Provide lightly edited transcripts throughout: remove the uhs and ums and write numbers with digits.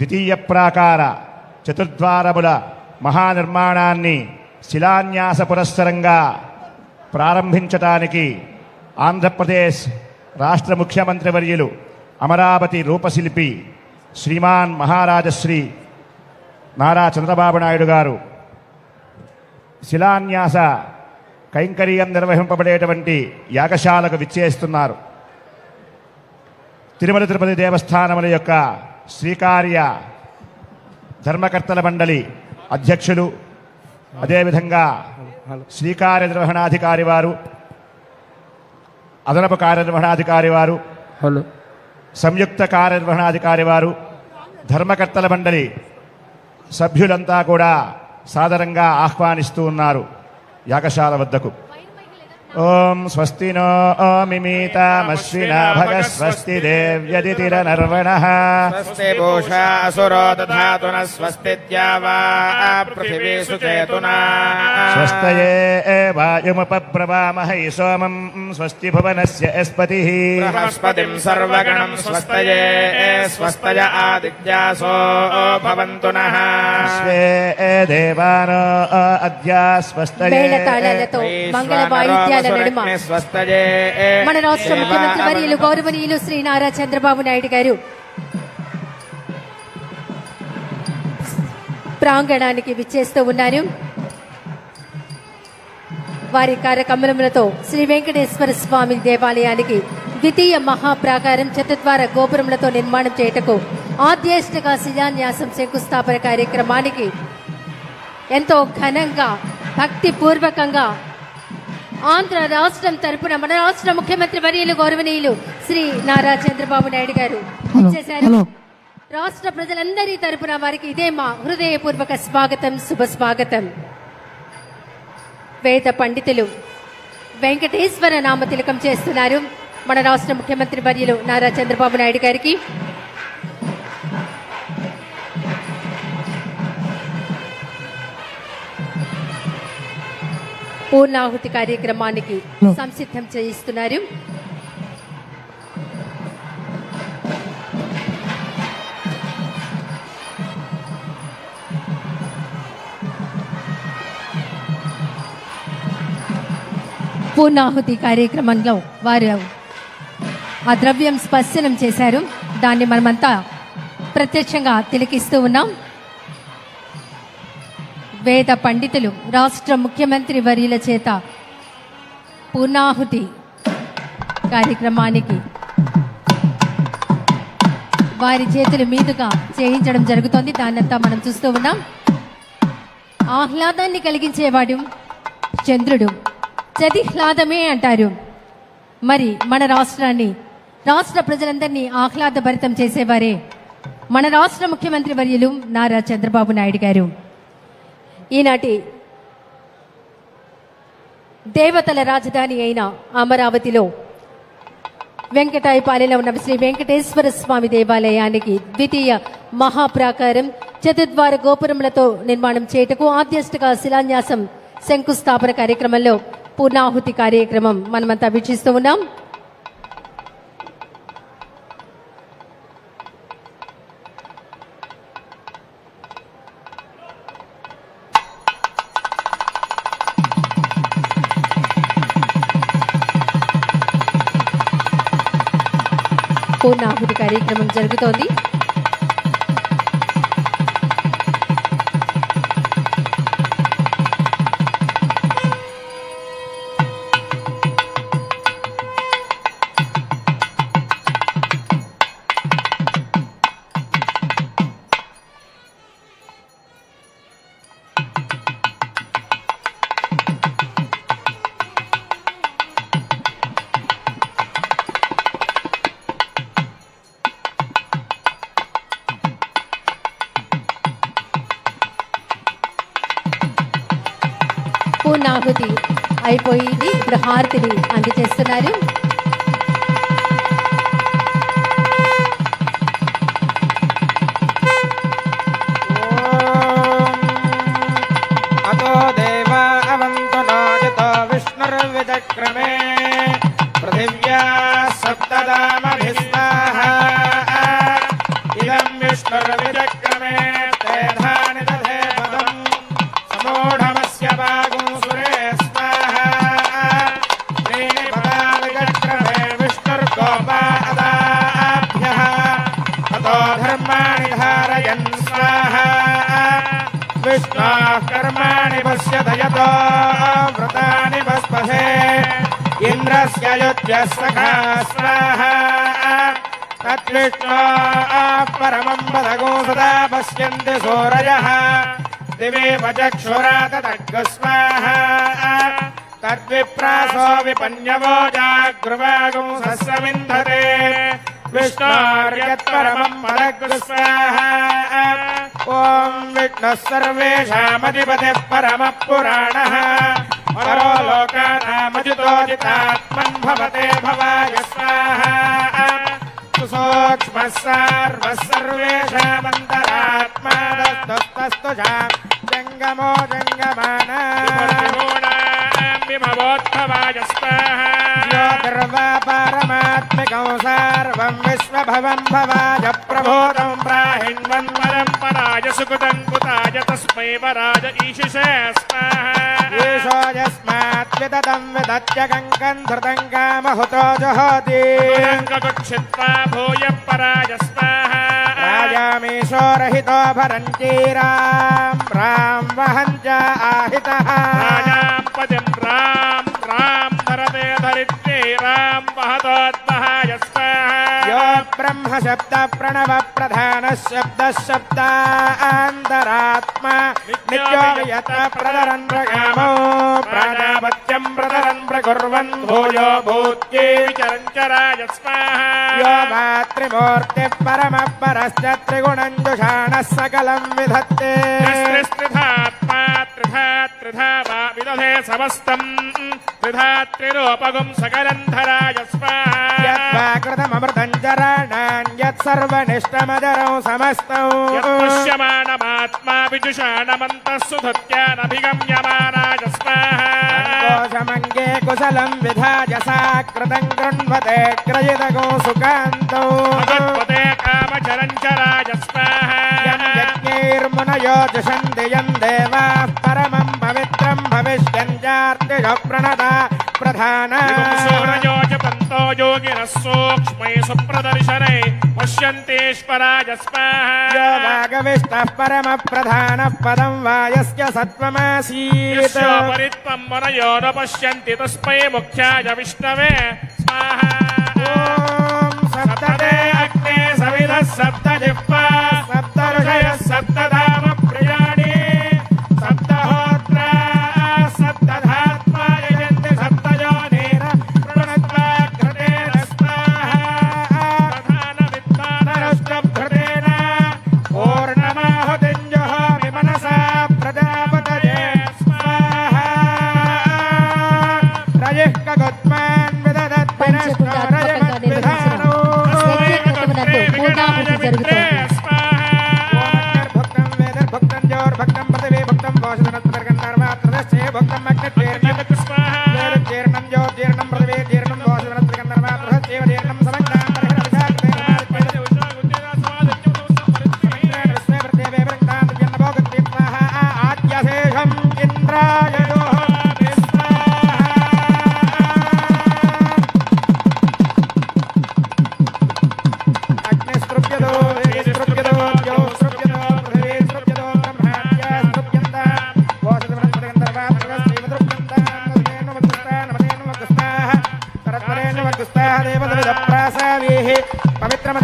ద్వితీయ ప్రాకార చతుర్ద్వారముల మహానిర్మాణాన్ని శిలాన్యాస పురస్సరంగా ప్రారంభించటానికి ఆంధ్రప్రదేశ్ రాష్ట్ర ముఖ్యమంత్రి వర్యులు అమరావతి రూపశిల్పి శ్రీమాన్ మహారాజశ్రీ నారా చంద్రబాబు నాయుడు గారు శిలాన్యాస కైంకర్యం నిర్వహింపబడేటువంటి యాగశాలకు విచ్చేస్తున్నారు. తిరుమల తిరుపతి దేవస్థానముల యొక్క శ్రీకార్య ధర్మకర్తల మండలి అధ్యక్షులు, అదేవిధంగా శ్రీకార్య నిర్వహణాధికారి వారు, అదనపు కార్యనిర్వహణాధికారి వారు, సంయుక్త కార్యనిర్వహణాధికారి వారు, ధర్మకర్తల మండలి సభ్యులంతా కూడా సాదరంగా ఆహ్వానిస్తూ ఉన్నారు యాగశాల వద్దకు. ఓం స్వస్తి నో మిమీతామశ్వినా భగస్వస్తి దేవ్యదితిరనర్వణః స్వస్తి భూషా అసురో దధాతున స్వస్తిత్యావా పృథివీ సుచేతునా స్వస్తయే వాయుముపబ్రవామహై సోమం స్వస్తి భువనస్య యస్పతిః బృహస్పతిం సర్వగణం స్వస్తయే స్వస్తయ ఆదిత్యాసో భవంతు నః స్వే దేవానో అద్య స్వస్తయే. మేళతాళాలతో మంగళ వాయిద్యాల నడుమ మన రాష్ట్ర ముఖ్యమంత్రి వర్యులు గౌరవనీయులు శ్రీ నారా చంద్రబాబు నాయుడు గారు ప్రాంగణానికి విచ్చేస్తూ ఉన్నారు. వారి కార్యక్రమములతో శ్రీ వెంకటేశ్వర స్వామి దేవాలయానికి ద్వితీయ మహాప్రాకారం చతుర్ద్వార గోపురములతో నిర్మాణం చేయటకు ఆద్యేష్టగా శిలాన్యాసం శంకుస్థాపన కార్యక్రమానికి ఎంతో ఘనంగా భక్తిపూర్వకంగా ఆంధ్ర రాష్ట్రం తరపున మన రాష్ట్ర ముఖ్యమంత్రి వర్యులు గౌరవనీయులు శ్రీ నారా చంద్రబాబు నాయుడు గారు చేశారు. రాష్ట్ర ప్రజలందరి తరపున వారికి ఇదే మా హృదయపూర్వక స్వాగతం, శుభ స్వాగతం. వేద పండితులు వెంకటేశ్వర నామ తిలకం చేస్తున్నారు మన రాష్ట్ర ముఖ్యమంత్రి వర్యులు నారా చంద్రబాబు నాయుడు గారికి. పూర్ణాహుతి కార్యక్రమానికి సంసిద్ధం చేయిస్తున్నారు. పూర్ణాహుతి కార్యక్రమంలో వారు ఆ ద్రవ్యం స్పర్శనం చేశారు. దాన్ని మనమంతా ప్రత్యక్షంగా తిలకిస్తూ ఉన్నాం. వేద పండితులు రాష్ట్ర ముఖ్యమంత్రి వర్యుల చేత పూర్ణాహుతి కార్యక్రమానికి వారి చేతుల మీదుగా చేయించడం జరుగుతోంది. దాన్నంతా మనం చూస్తూ ఉన్నాం. ఆహ్లాదాన్ని కలిగించేవాడు చంద్రుడు, చదిహ్లాదమే అంటారు. మరి మన రాష్ట్రాన్ని, రాష్ట్ర ప్రజలందరినీ ఆహ్లాదభరితం చేసేవారే మన రాష్ట్ర ముఖ్యమంత్రి వర్యులు నారా చంద్రబాబు నాయుడు గారు. ఈనాటి దేవతల రాజధాని అయిన అమరావతిలో వెంకటాయపాలెంలో ఉన్న శ్రీ వెంకటేశ్వర స్వామి దేవాలయానికి ద్వితీయ మహాప్రాకారం చతుర్ద్వార గోపురములతో నిర్మాణం చేయటకు ఆద్యష్టగా శిలాన్యాసం శంకుస్థాపన కార్యక్రమంలో పూర్ణాహుతి కార్యక్రమం మనమంతా వీక్షిస్తూ ఉన్నాం. పూర్ణాహుతి కార్యక్రమం జరుగుతోంది. పూర్ణాహుతి అయిపోయింది. ఇప్పుడు హారతిని అందజేస్తున్నారు. అతో దేవా అవంతు నాజితో విష్ణుర్విచక్రమే పృథివ్యా సప్తదామభిస్వాహ ఇదం విష్ణు विष्णुर्विचक्रमे तेधानि दधे पदम् समूढमस्य वागुंसुरे स्वाहा त्रीणि पदा विचक्रमे विष्णुर्गोपादाभ्यः ततो धर्माणि धारयन् स्वाहा विष्णोः कर्माणि पश्यत यतो व्रतानि भस्पसे इन्द्रस्य युज्यः सखा स्वाहा तद्विष्णोः परमं पदगो सदा पश्यन्ति सूरयः दिवेव चक्षुरा तदग्गो स्वाहा तद्विप्रासो विपन्यवो जागृवागो सस्यमिन्धते विष्णोर्यत्परमं पदग्गो स्वाहा ॐ विष्णुः सर्वेषामधिपतिः परमः पुराणः परो लोकानामजितोजितात्मन् भवते भवाय स्वाहा सूक्ष्मः सार्वः सर्वेषामन्तरात्मा तस्तुष्टस्तुषां जङ्गमो जङ्गमानाभवोद्भवाय स्वाहा ज्योतिर्वा पारमात्मिकं सार्वं विश्वभवं भवाय प्रबोधं प्राहिण्वन् परम्पराय सुकृतं कुताय तस्मै वराय ईशिषे स्वाहा ईशो यस्मात् विदतं विदत्य कङ्कं धृतं कामहुतो जहोति कङ्ककुक्षित्वा भूयः पराय स्वाहा राजामीशो रहितो भरञ्चीरां रां वहं च आहितः राजां पदिं रां धरते धरित्रे रां वहतोद्वहाय स्वाहा यो ब्रह्म शब्द प्रणव प्रधान शब्द शब्दान्तरात्मा नित्यो यत प्रदरन् प्रकामो प्राजापत्यं प्रदरन् प्रकुर्वन् भूयो भूत्ये विचरन् चराय स्वाहा यो मातृमूर्तिः परमः परश्च त्रिगुणं जुषाणः सकलं विधत्ते त्रिधात्मा त्रिधा वा विदधे समस्तं त्रिधा त्रिरूपगुं सकलं धराय स्वाहा यद्वाकृतममृतं चराणान् यत्सर्वनिष्ठमजरं समस्तौ यत्पश्यमानमात्मा विजुषाणमन्तः सुधत्यानभिगम्यमानाय स्वाहा कोशमङ्गे कुशलं विधाय साकृतं गृह्णवते क्रयितगो सुकान्तौ भगवते कामचरञ्चराय स्वाहा यज्ञैर्मुनयो जुषन्ति यं देवाः परमं पवित्रं भविष्यन्त्यार्तिषः प्रणता प्रधाना सूरयोजपन्तो योगिनः सूक्ष्मै सुप्रदर्शने पश्यन्तीश्वराय स्वाहा यो वागविष्टः परमः प्रधानः पदं वा यस्य सत्त्वमासीत् परित्वं मनयो न पश्यन्ति तस्मै मुख्याय विष्णवे स्वाहा ॐ सप्तदे अग्ने सविधः सप्तजिह्वा सप्तऋषयः सप्तधाम प्रियाणि सप्तहोत्रा सप्तधात्मा यजन्ति सप्तयोनिर प्रणत्वा घृतेन स्वाहा प्रधानविद्वानरश्चभृतेन पूर्णमाहुतिं जुहोमि मनसा प्रजापतये स्वाहा रजिः कगुत्मान् विदधद्विनष्टरजमद्विधानो పూర్ణాహుతి జరుగుతోంది. भक्तं जोर्भक्तं पृथिवी भक्तं वोषधनत्रिकन्नर्वात्रदश्चे भक्तं अग्नितीर्णं तीर्णं ज्योतीर्णं पृथिवी तीर्णं वोषधनत्रिकन्नर्वात्रदश्चेव तीर्णं समग्रां आद्यशेषम् इन्द्राय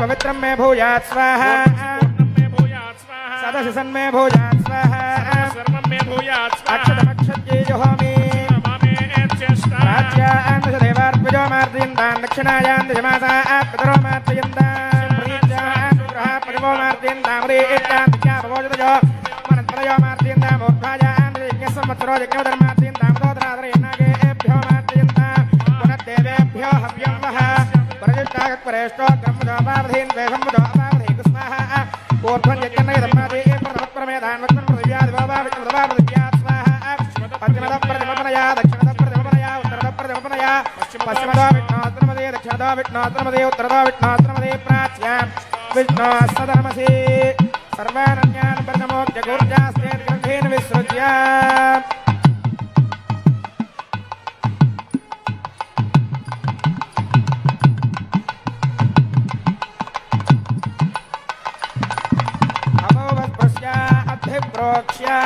पवित्रं मे भूयात् स्वाहा सदशिषन् मे भूयात् स्वाहा अक्षतमक्षत्ये जुहोमि राज्यान् दशदेवार्पिजो मार्जयन्तान् दक्षिणायान् दशमासात् पितरो मार्जयन्तान् प्रीत्यान् गृहाः परिवो मार्जयन्ताम् रीत्यान् दिक्यापवोजतयो मनन्तरयो मार्जयन्ताम् ऊर्ध्वायान् यज्ञसंवत्सरो यज्ञोधर्मार्जयन्ताम् दोधराधरेणागेभ्यो मार्जयन्ताम् पुनर्देवेभ्यो हव्यं वः परजिष्टागत्परेष्टो ब्रह्मजोपावधीन् वेषम्भजोपावधी स्वाहा ऊर्ध्वं यज्ञन्नयधर्मादि प्रमेधान् वक्त्रं पृथिव्यादिवाविद्यात् स्वाहा पश्चिमतः प्रतिमपनया दक्षिणतः प्रतिमपनया उत्तरतः प्रतिमपनया पश्चिमतो विष्णोत्तरमदे दक्षिणतो विष्णोत्तरमदे उत्तरतो विष्णोत्तरमदे प्राच्यां विष्णोः सदनमसि सर्वानन्यान् प्रथमोक्त्य गूर्जास्ते ग्रन्थेन विसृज्य अमोवस्पृश्य अभिप्रोक्ष्य